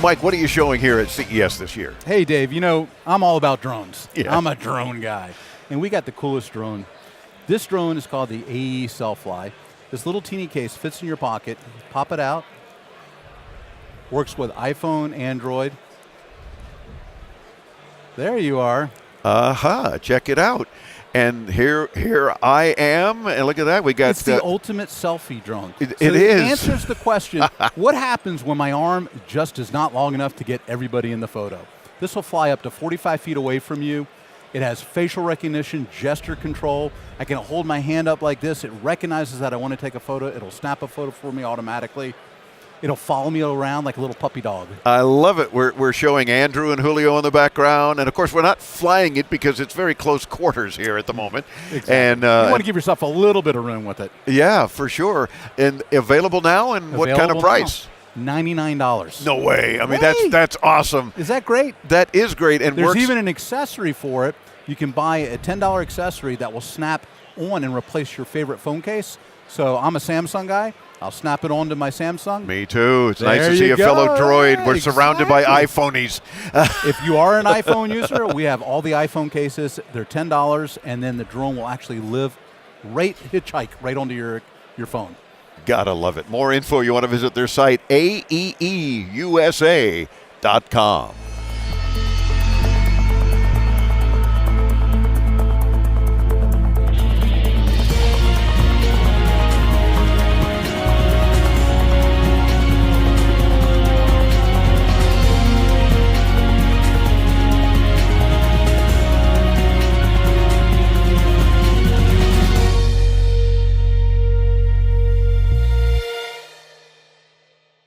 Mike, what are you showing here at CES this year? Hey, Dave, I'm all about drones. Yeah. I'm a drone guy. And we got the coolest drone. This drone is called the AEE Cellfly. This little teeny case fits in your pocket. Pop it out. Works with iPhone, Android. There you are. Check it out. And here I am, and look at that. We got It's the ultimate selfie drone. It It is. answers the question, what happens when my arm just is not long enough to get everybody in the photo? This will fly up to 45 feet away from you. It has facial recognition, gesture control. I can hold my hand up like this. It recognizes that I want to take a photo. It'll snap a photo for me automatically. It'll follow me around like a little puppy dog. I love it. We're showing Andrew and Julio in the background, and of course we're not flying it because it's very close quarters here at the moment. Exactly. And you want to give yourself a little bit of room with it. yeah, for sure. And available now, and what kind of price? $99. No way. I mean, Hey! that's awesome. Is that great? That is great, and There's works. even an accessory for it. You can buy a $10 accessory that will snap on and replace your favorite phone case. So I'm a Samsung guy. I'll snap it onto my Samsung. Me too. It's There nice to see you a fellow go. droid. We're Yeah, surrounded by exactly. iPhonies. If you are an iPhone user, we have all the iPhone cases. They're $10, and then the drone will actually hitchhike right onto your phone. Gotta love it. More info, you want to visit their site, aeeusa.com.